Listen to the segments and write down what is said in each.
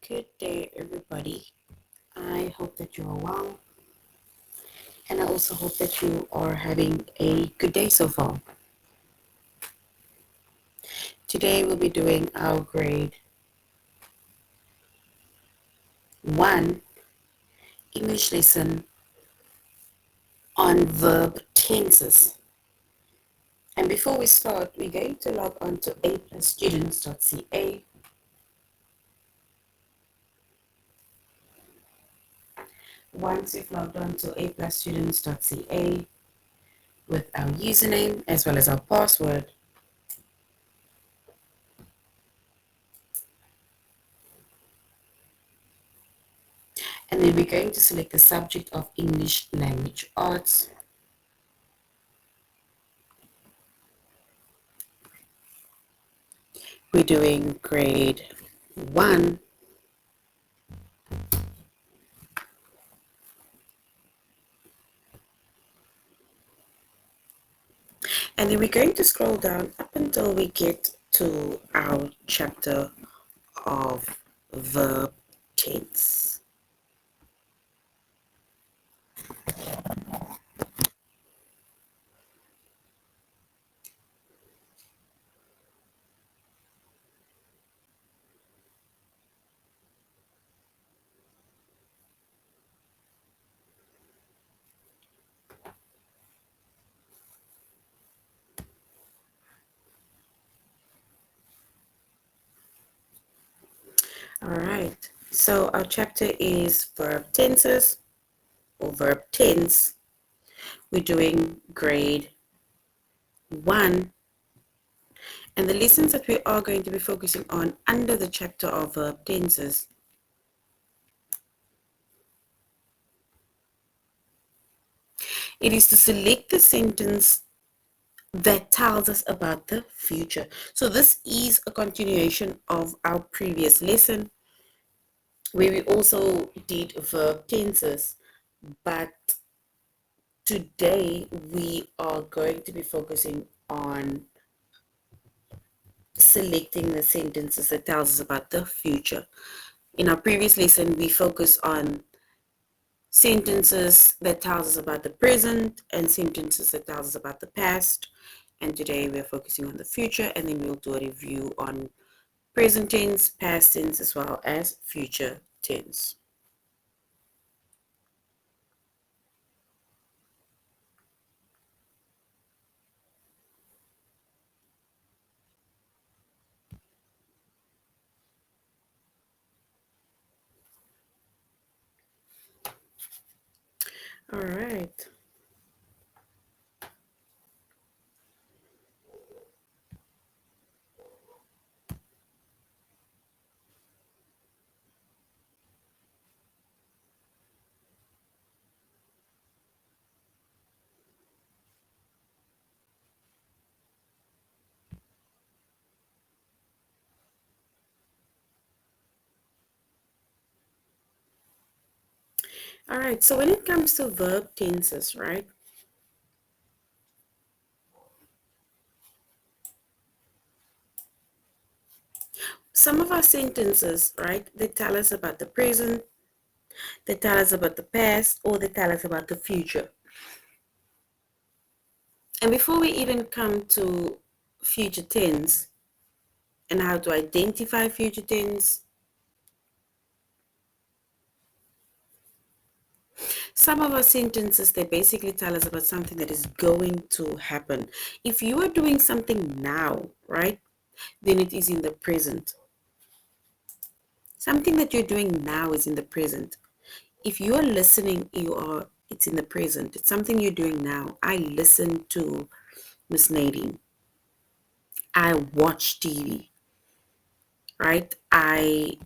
Good day, everybody. I hope that you are well, and I also hope that you are having a good day so far. Today, we'll be doing our grade 1 English lesson on verb tenses. And before we start, we're going to log on to aplusstudents.ca. Once you've logged on to aplusstudents.ca with our username as well as our password, and then we're going to select the subject of English Language Arts. We're doing grade 1. And then we're going to scroll down up until we get to our chapter of verb tense. All right, so our chapter is verb tenses or verb tense. We're doing grade 1. And the lessons that we are going to be focusing on under the chapter of verb tenses it is to select the sentence that tells us about the future. So this is a continuation of our previous lesson where we also did verb tenses, but today we are going to be focusing on selecting the sentences that tells us about the future. In our previous lesson, we focused on sentences that tells us about the present and sentences that tells us about the past. And today we're focusing on the future, and then we'll do a review on present tense, past tense, as well as future tense. All right. All right, so when it comes to verb tenses, right? Some of our sentences, right, they tell us about the present, they tell us about the past, or they tell us about the future. And before we even come to future tense and how to identify future tense, some of our sentences, they basically tell us about something that is going to happen. If you are doing something now, right, then it is in the present. Something that you're doing now is in the present. If you are listening, it's in the present. It's something you're doing now. I listen to Miss Nadine. I watch TV, right? I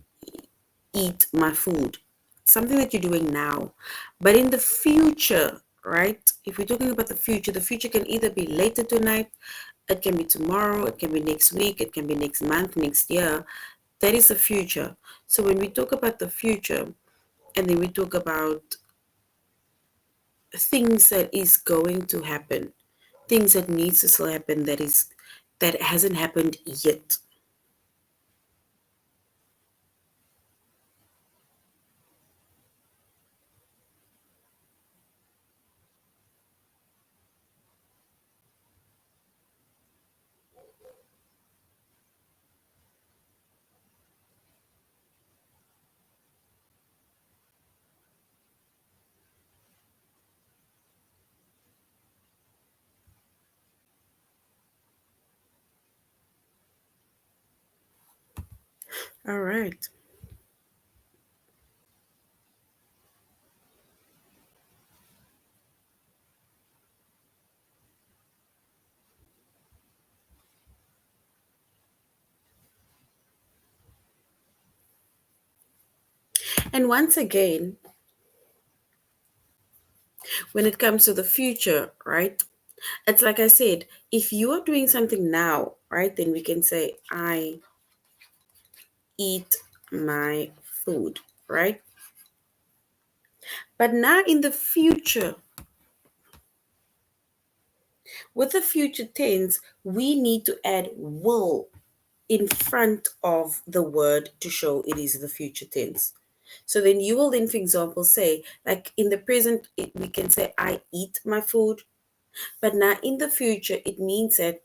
eat my food. Something that you're doing now. But in the future, right? If we're talking about the future can either be later tonight, it can be tomorrow, it can be next week, it can be next month, next year. That is the future. So when we talk about the future, and then we talk about things that is going to happen, things that needs to still happen that hasn't happened yet. All right. And once again, when it comes to the future, right? It's like I said, if you are doing something now, right, then we can say, I eat my food, right? But now in the future, with the future tense, we need to add will in front of the word to show it is the future tense. So then you will then, for example, say, like in the present, we can say, I eat my food. But now in the future, it means that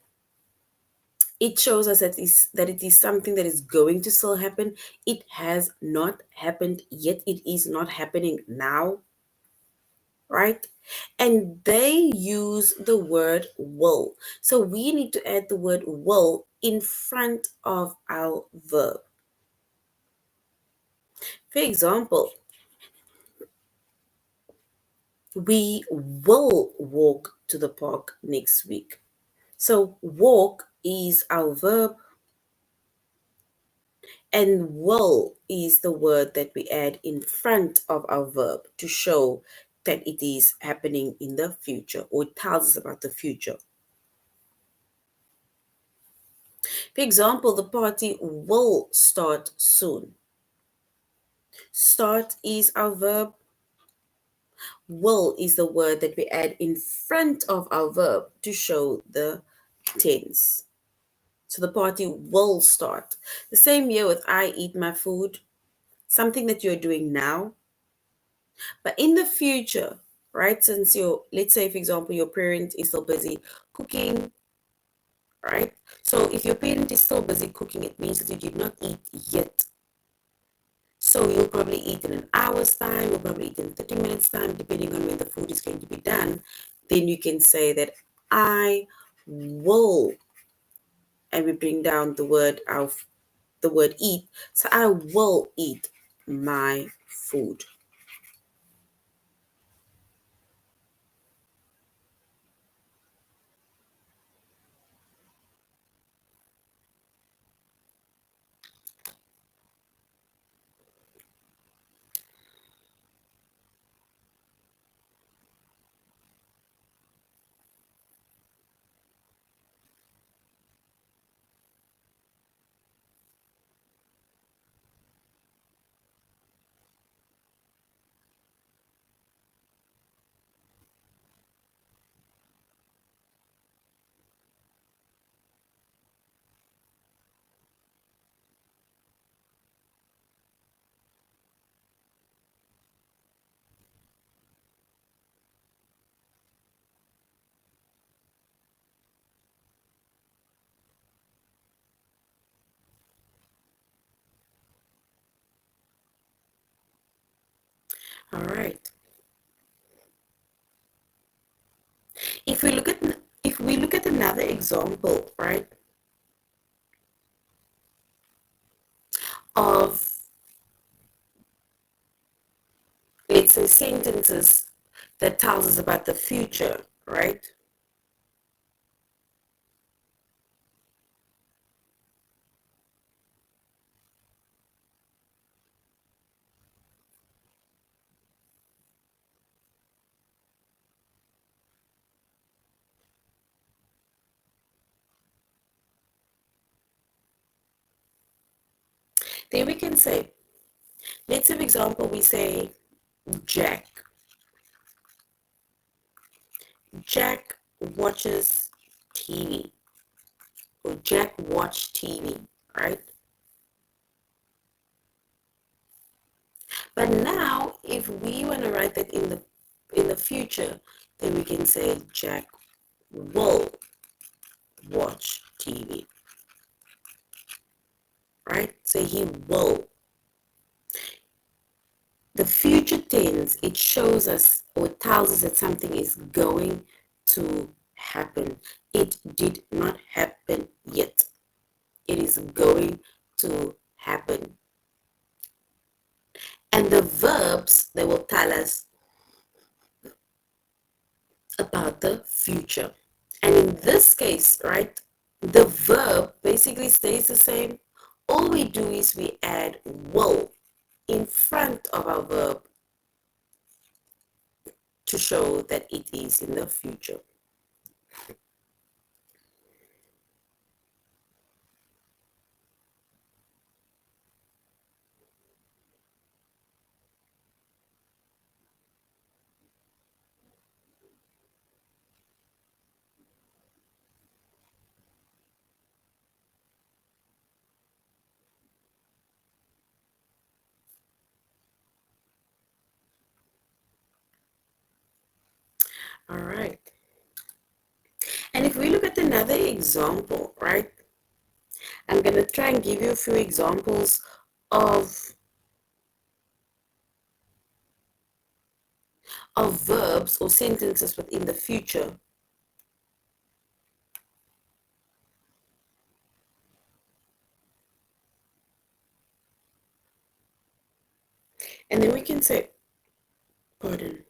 it shows us that it is something that is going to still happen. It has not happened yet. It is not happening now, right? And they use the word will. So we need to add the word will in front of our verb. For example, we will walk to the park next week. So walk is our verb, and will is the word that we add in front of our verb to show that it is happening in the future, or it tells us about the future. For example, the party will start soon. Start is our verb. Will is the word that we add in front of our verb to show the tense. So the party will start. The same year with I eat my food, something that you're doing now. But in the future, right, since let's say, for example, your parent is still busy cooking, right? So if your parent is still busy cooking, it means that you did not eat yet. So you'll probably eat in an hour's time, you'll probably eat in 30 minutes time, depending on when the food is going to be done. Then you can say that I will, and we bring down the word eat. So I will eat my food. All right. If we look at another example, right, of, let's say, sentences that tells us about the future, right? Then we can say, let's say, for example, we say Jack. Jack watches TV, or Jack watched TV, right? But now, if we want to write that in the future, then we can say Jack will watch TV, right? So he will. The future tense, it shows us or tells us that something is going to happen. It did not happen yet. It is going to happen. And the verbs, they will tell us about the future. And in this case, right, the verb basically stays the same. All we do is we add will in front of our verb to show that it is in the future. All right. And if we look at another example, right, I'm going to try and give you a few examples of verbs or sentences within the future. And then we can say, pardon.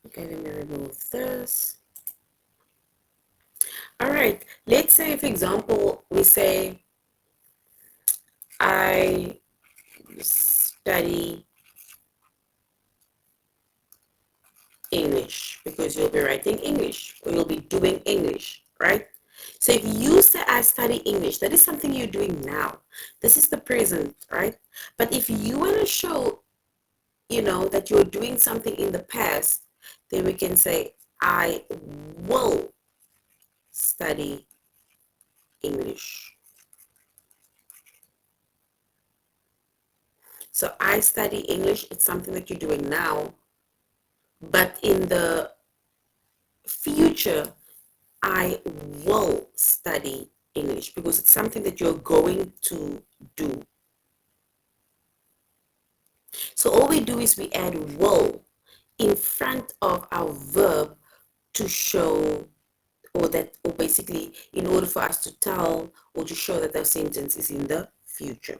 Okay, let me remove this. All right, let's say, for example, we say, I study English, because you'll be writing English or you'll be doing English, right? So if you say I study English, that is something you're doing now. This is the present, right? But if you want to show, that you're doing something in the past, then we can say I will study English. So I study English, it's something that you're doing now, but in the future, I will study English, because it's something that you're going to do. So all we do is we add will in front of our verb to show, or basically in order for us to tell or to show that the sentence is in the future.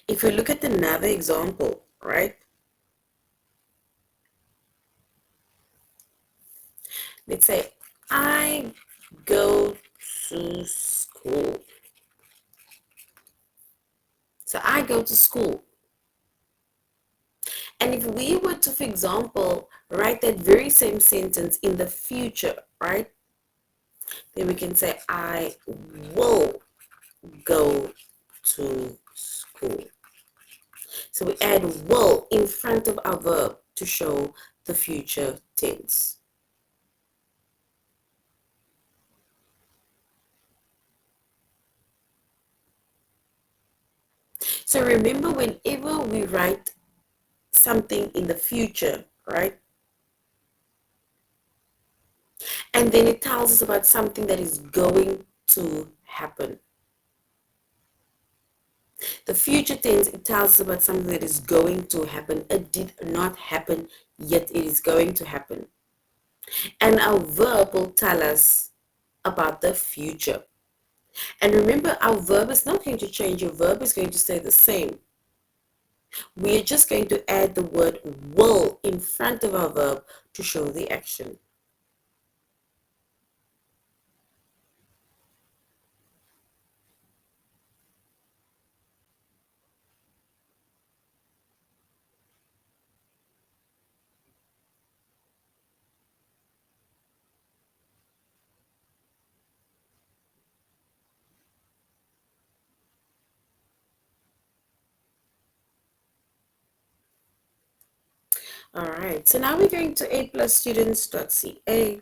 If we look at another example, right? Let's say, I go to school. So I go to school. And if we were to, for example, write that very same sentence in the future, right? Then we can say, I will go to school. So we add will in front of our verb to show the future tense. So remember, whenever we write something in the future, right? And then it tells us about something that is going to happen. The future tense, it tells us about something that is going to happen. It did not happen, yet it is going to happen. And our verb will tell us about the future. And remember, our verb is not going to change. Your verb is going to stay the same. We are just going to add the word will in front of our verb to show the action. All right, so now we're going to aplusstudents.ca.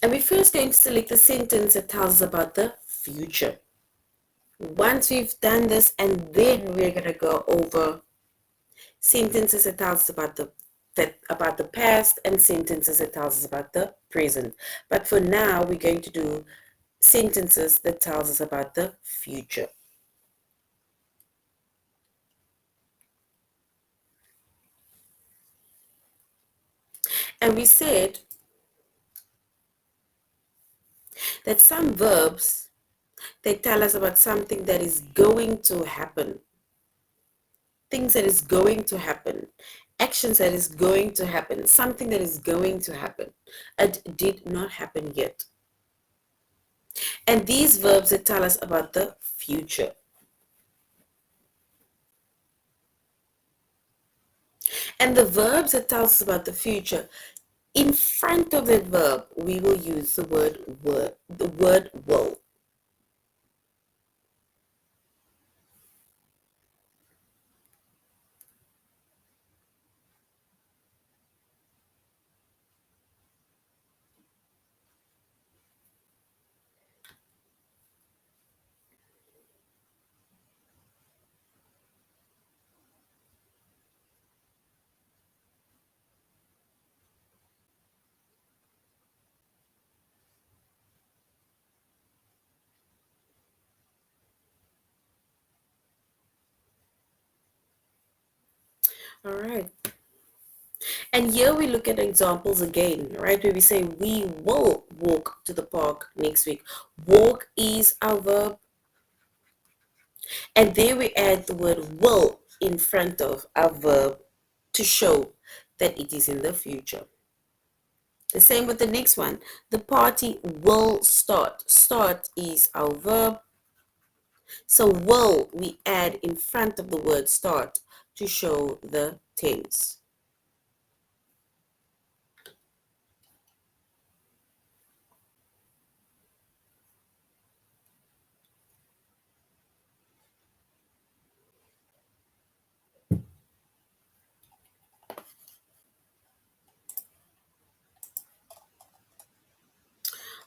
And we're first going to select the sentence that tells us about the future. Once we've done this, and then we're going to go over sentences that tells us about the that about the past and sentences that tells us about the present. But for now, we're going to do sentences that tells us about the future. And we said that some verbs, they tell us about something that is going to happen, things that is going to happen, actions that is going to happen, something that is going to happen. It did not happen yet. And these verbs that tell us about the future. And the verbs that tell us about the future, in front of that verb, we will use the word will. All right. And here we look at examples again, right? Where we say we will walk to the park next week. Walk is our verb. And there we add the word will in front of our verb to show that it is in the future. The same with the next one. The party will start. Start is our verb. So will we add in front of the word start to show the tense.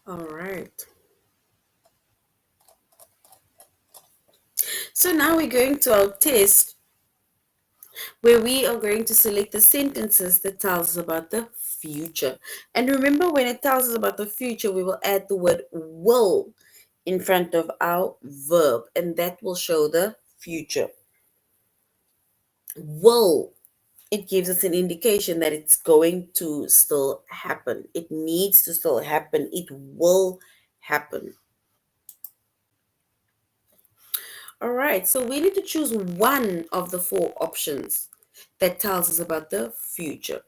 All right. So now we're going to our test where we are going to select the sentences that tells us about the future. And remember, when it tells us about the future, we will add the word will in front of our verb, and that will show the future. Will, it gives us an indication that it's going to still happen. It needs to still happen. It will happen. All right, so we need to choose one of the four options that tells us about the future.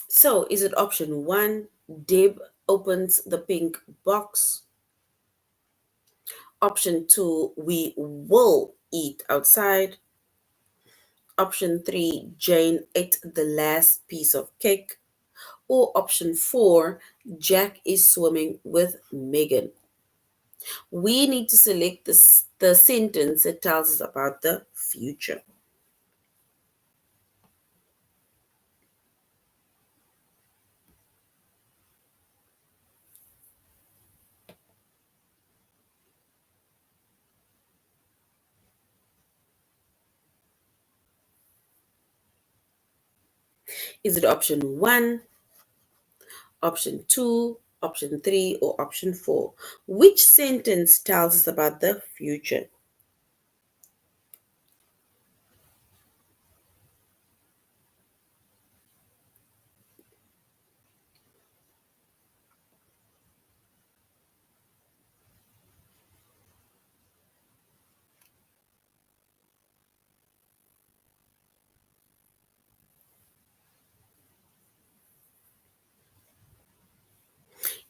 So is it option one, Deb opens the pink box? Option two, we will eat outside. Option three, Jane ate the last piece of cake. Or option four, Jack is swimming with Megan. We need to select the sentence that tells us about the future. Is it option one, option two, option three, or option four? Which sentence tells us about the future?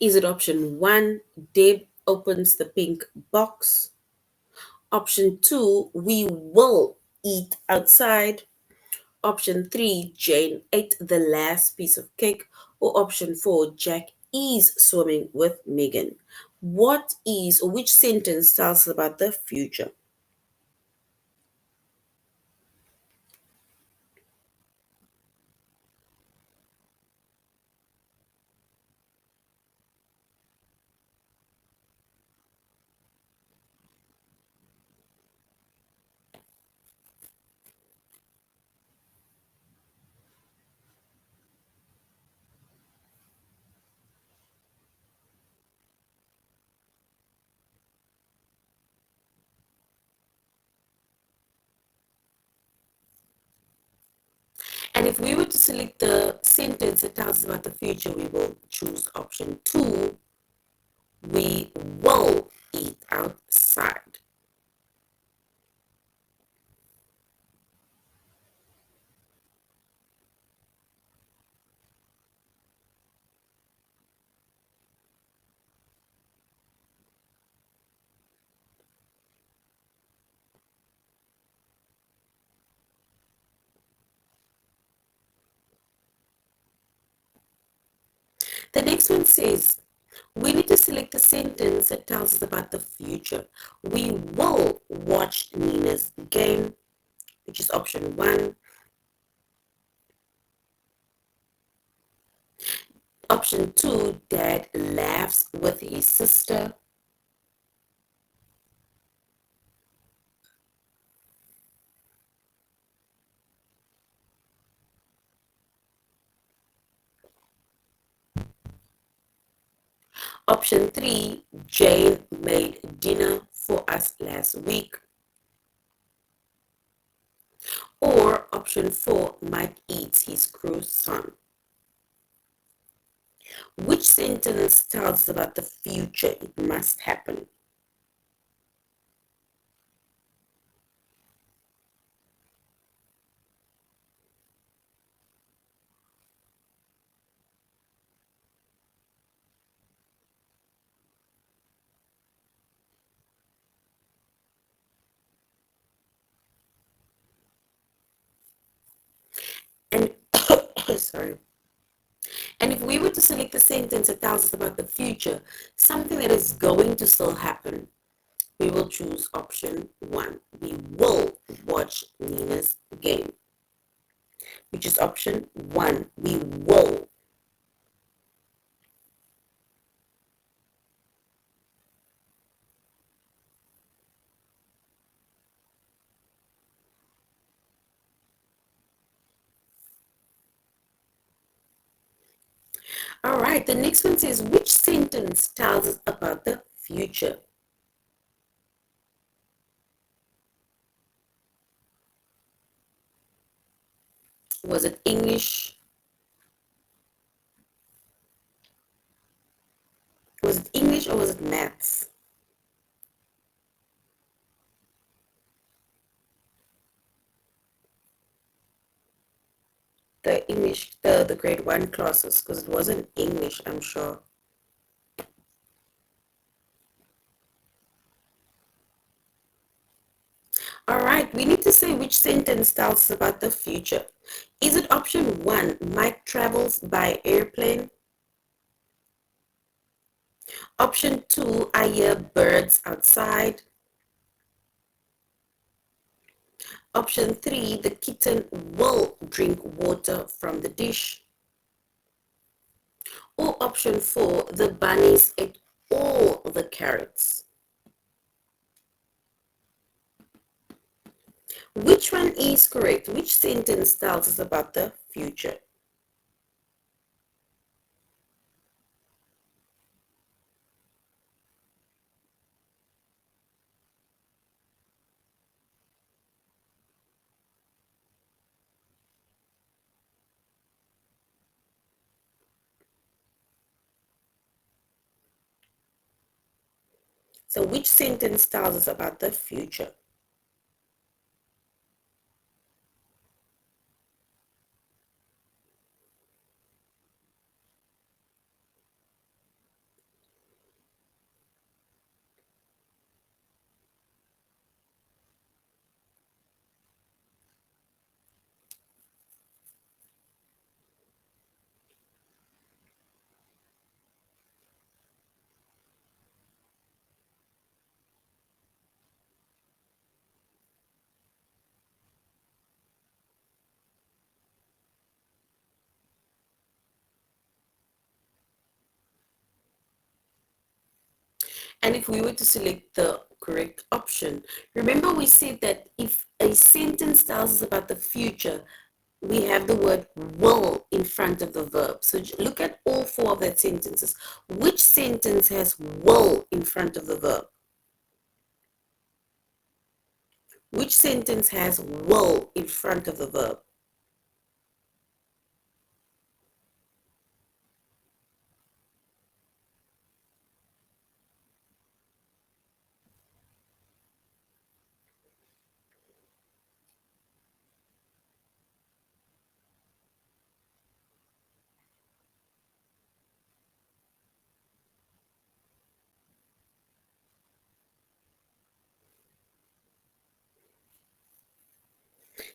Is it option one, Deb opens the pink box? Option two, we will eat outside. Option three, Jane ate the last piece of cake. Or option four, Jack is swimming with Megan. What is or which sentence tells us about the future? if we were to select the sentence that tells us about the future, we will choose option 2. We will eat outside. The next one says, we need to select a sentence that tells us about the future. We will watch Nina's game, which is option 1. Option 2, Dad laughs with his sister. Option 3, Jane made dinner for us last week. Or option 4, Mike eats his croissant. Which sentence tells us about the future? It must happen. And sorry. And if we were to select the sentence that tells us about the future, something that is going to still happen, we will choose option 1. We will watch Nina's game, which is option 1. We will. All right, the next one says, which sentence tells us about the future? Was it English? Was it English or was it maths? The English, the grade 1 classes, because it wasn't English, I'm sure. All right, we need to say which sentence tells us about the future. Is it option 1, Mike travels by airplane? Option 2, I hear birds outside. Option 3, the kitten will drink water from the dish. Or option 4, the bunnies ate all the carrots. Which one is correct? Which sentence tells us about the future? So which sentence tells us about the future? And if we were to select the correct option, remember we said that if a sentence tells us about the future, we have the word will in front of the verb. So look at all 4 of that sentences. Which sentence has will in front of the verb? Which sentence has will in front of the verb?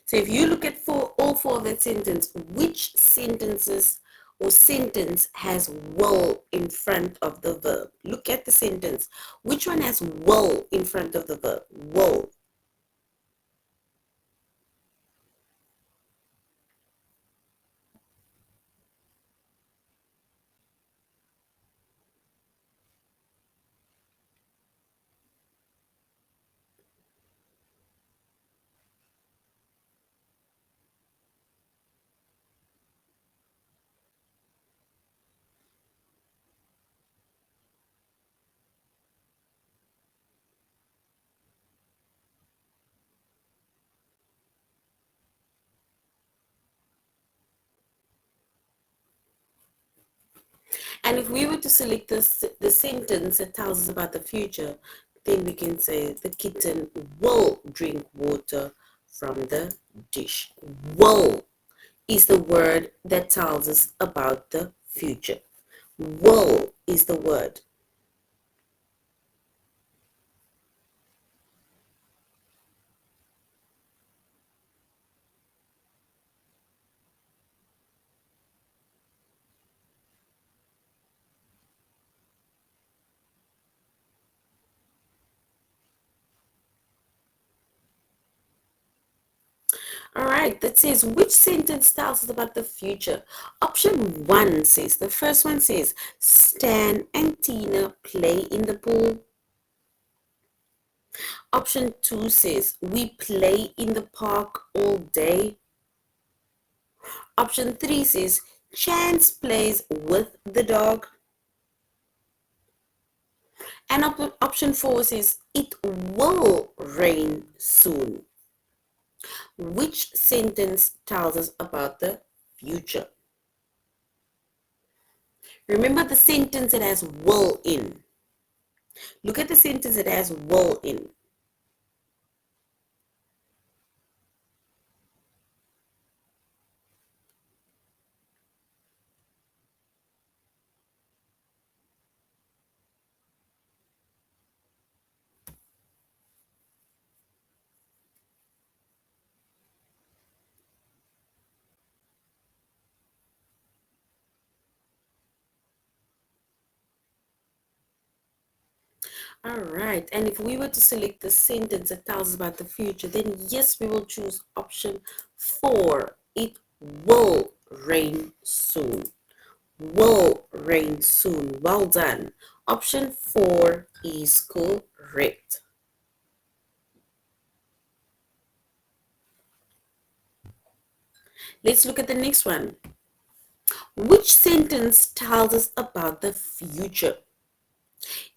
So if you look at all four of that sentence, which sentences or sentence has will in front of the verb? Look at the sentence. Which one has will in front of the verb? Will. And if we were to select the sentence that tells us about the future, then we can say the kitten will drink water from the dish. Will is the word that tells us about the future. Will is the word. All right, that says which sentence tells us about the future? Option one says, the first one says, Stan and Tina play in the pool. Option two says, we play in the park all day. Option three says, Chance plays with the dog. And option four says, it will rain soon. Which sentence tells us about the future? Remember the sentence that has will in. Look at the sentence that has will in. All right, and if we were to select the sentence that tells us about the future, then yes, we will choose option four. It will rain soon. Will rain soon. Well done. Option four is correct. Let's look at the next one. Which sentence tells us about the future?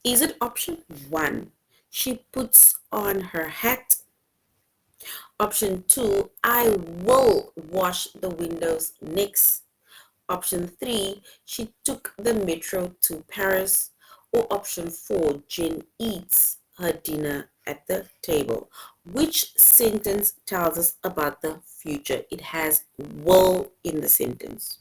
Is it option one? She puts on her hat. Option two, I will wash the windows next. Option three, she took the metro to Paris. Or option four, Jen eats her dinner at the table. Which sentence tells us about the future? It has will in the sentence.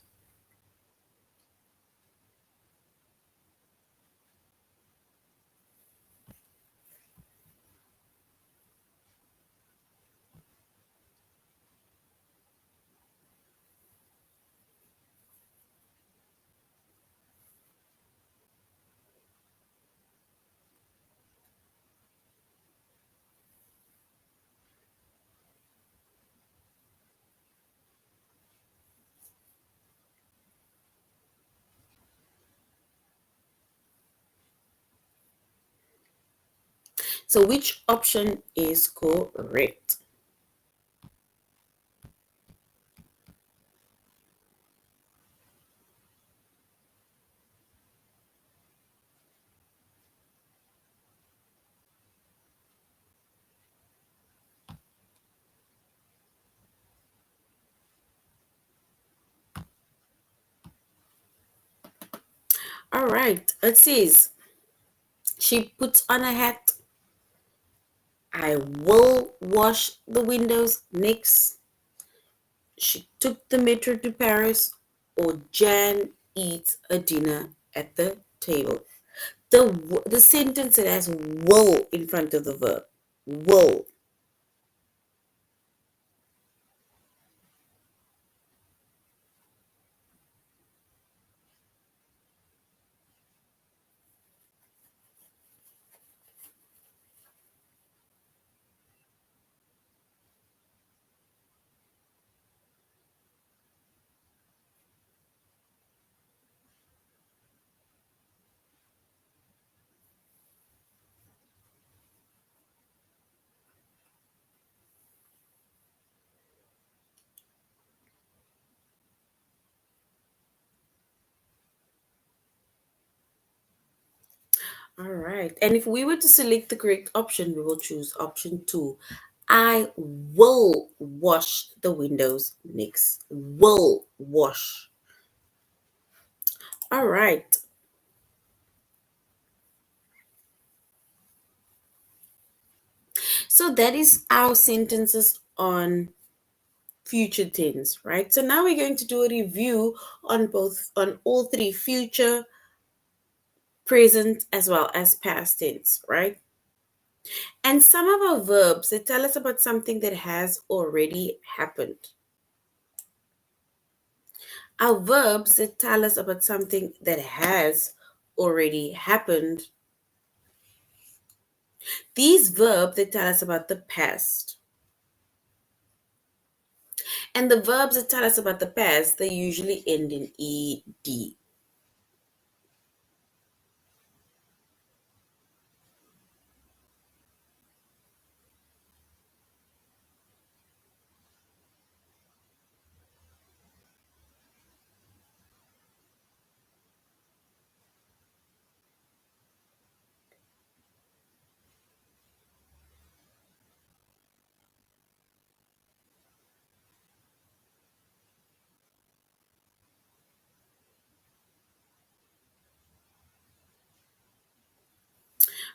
So which option is correct? All right, it says she puts on a hat. I will wash the windows next. She took the metro to Paris, or Jan eats a dinner at the table. The sentence that has will in front of the verb. Will. All right. And if we were to select the correct option, we will choose option 2. I will wash the windows next. Will wash. All right. So that is our sentences on future tense, right? So now we're going to do a review on all three: future, present, as well as past tense, right? And some of our verbs, they tell us about something that has already happened. Our verbs that tell us about something that has already happened. These verbs that tell us about the past. And the verbs that tell us about the past, they usually end in ed.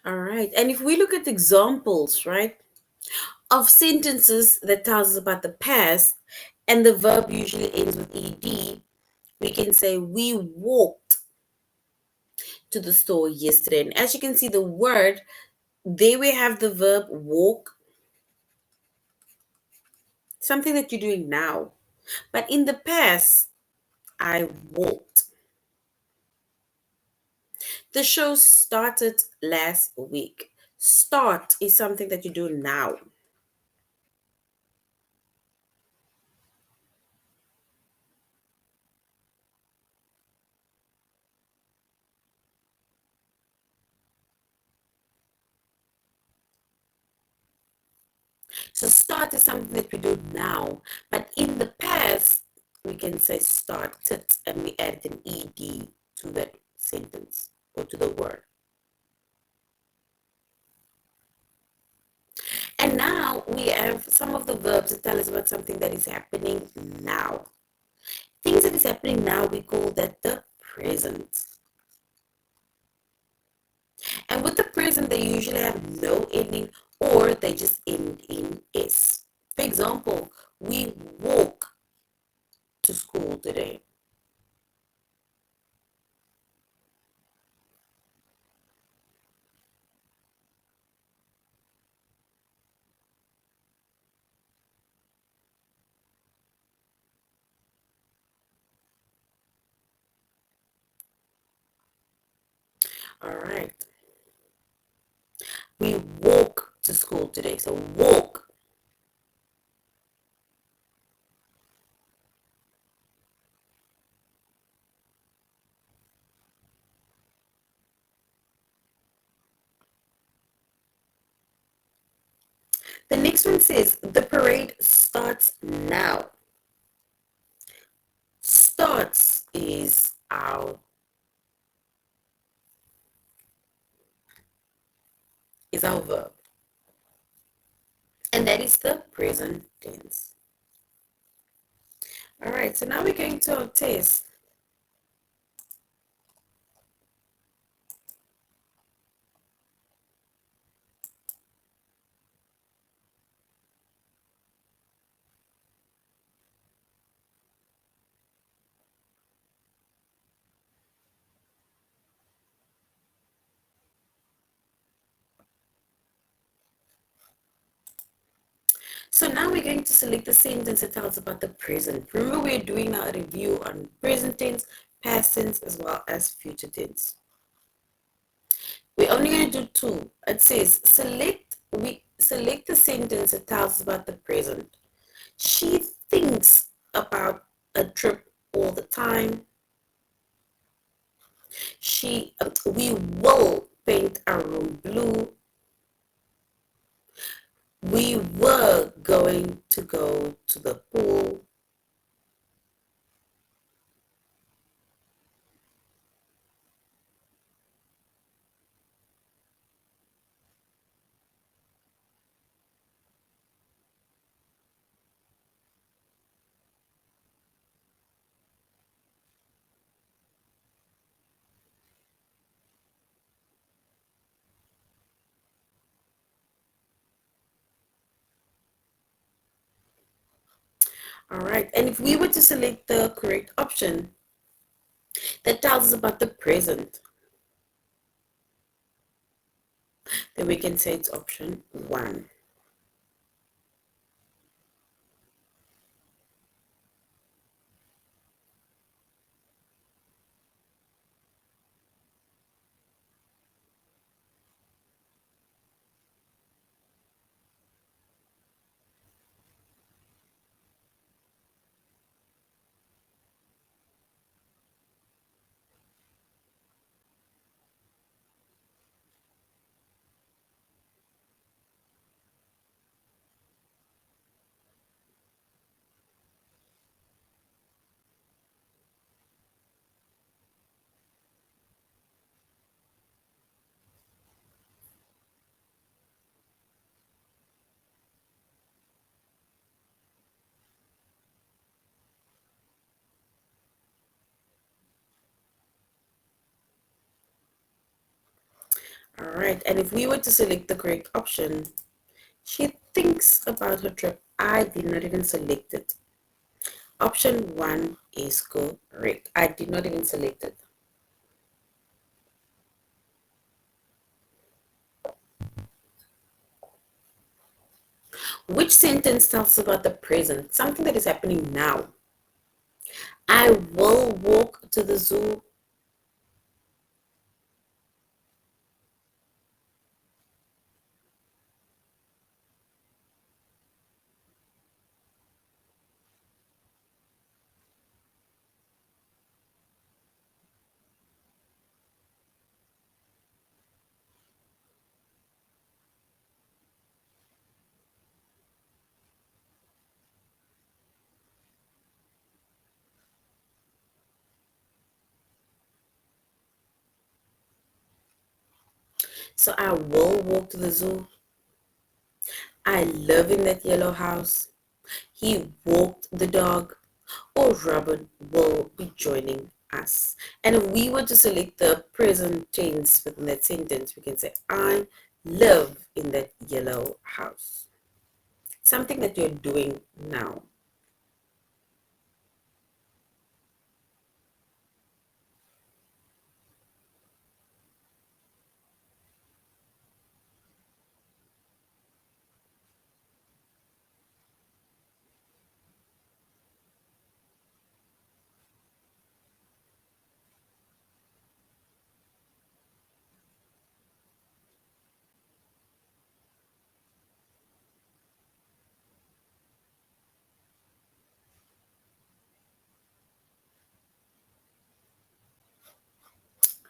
All right. And if we look at examples, right, of sentences that tells us about the past and the verb usually ends with ed, we can say we walked to the store yesterday. And as you can see, the word, there we have the verb walk, something that you're doing now. But in the past, I walked. The show started last week. Start is something that you do now. So start is something that we do now. But in the past, we can say started and we add an ed to that sentence or to the word. And now we have some of the verbs that tell us about something that is happening now. Things that is happening now, we call that the present. And with the present, they usually have no ending or they just end in S. For example, we walk to school today. All right. We walk to school today. So walk. The next one says the parade starts now. Starts is our verb. And that is the present tense. All right, so now we're going to our test. So now we're going to select the sentence that tells about the present. Remember, we're doing our review on present tense, past tense, as well as future tense. We're only going to do two. It says we select the sentence that tells us about the present. She thinks about a trip all the time. We will paint our room blue. We were going to go to the pool. All right. And if we were to select the correct option that tells us about the present, then we can say it's option 1. All right. And if we were to select the correct option, she thinks about her trip. I did not even select it. Option 1 is correct. I did not even select it. Which sentence tells about the present? Something that is happening now. I will walk to the zoo. So I will walk to the zoo. I live in that yellow house. He walked the dog. Or Robert will be joining us. And if we were to select the present tense within that sentence, we can say, I live in that yellow house. Something that you're doing now.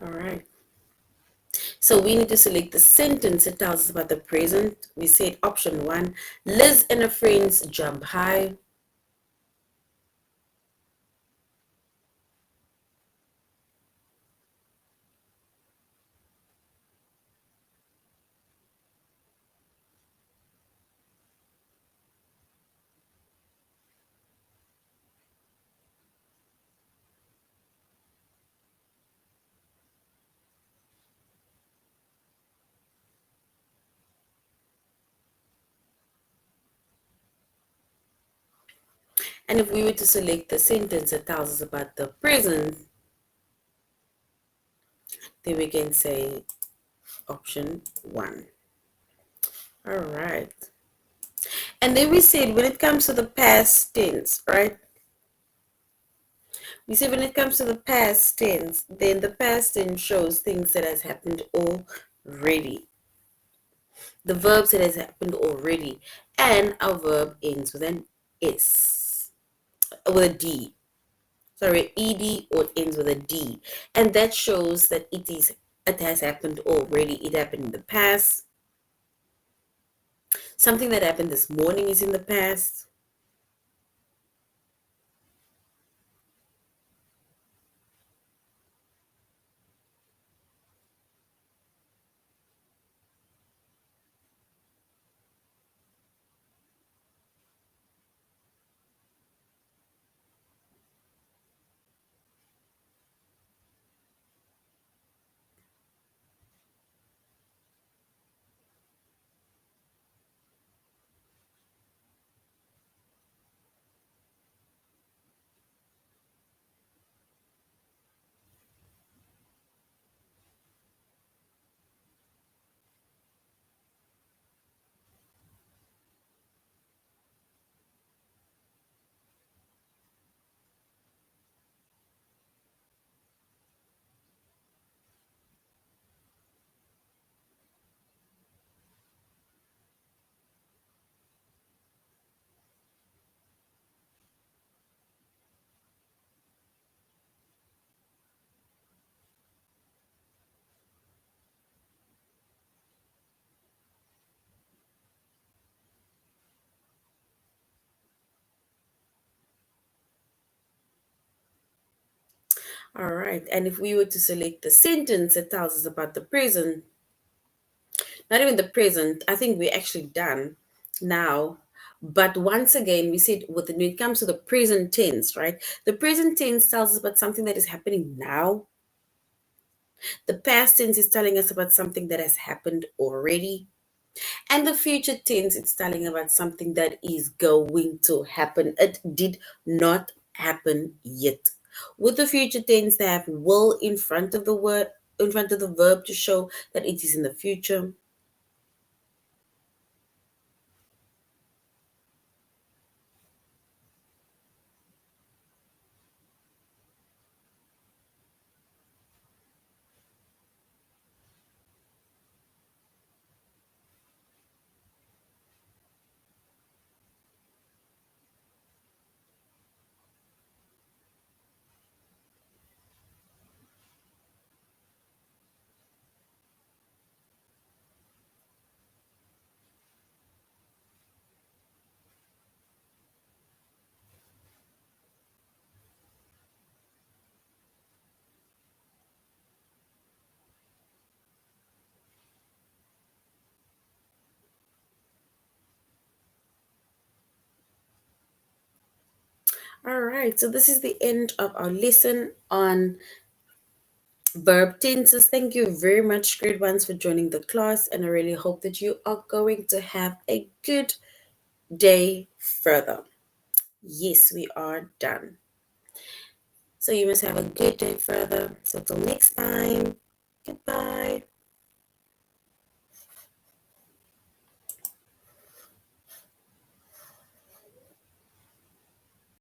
All right. So we need to select the sentence that tells us about the present. We said option 1, Liz and her friends jump high. And if we were to select the sentence that tells us about the present, then we can say option 1. All right. And then we said when it comes to the past tense, right? We said when it comes to the past tense, then the past tense shows things that has happened already. The verbs that has happened already. And our verb ends with an S, with a D. Sorry, ed, or it ends with a D. And that shows that it has happened already. It happened in the past. Something that happened this morning is in the past. All right. And if we were to select the sentence that tells us about the present, not even the present, I think we're actually done now. But once again, we said when it comes to the present tense, right? The present tense tells us about something that is happening now. The past tense is telling us about something that has happened already. And the future tense, it's telling about something that is going to happen. It did not happen yet. With the future tense, they have will in front of the word, in front of the verb to show that it is in the future. All right, so this is the end of our lesson on verb tenses. Thank you very much, grade ones, for joining the class, and I really hope that you are going to have a good day further. Yes, we are done. So you must have a good day further. So till next time, goodbye.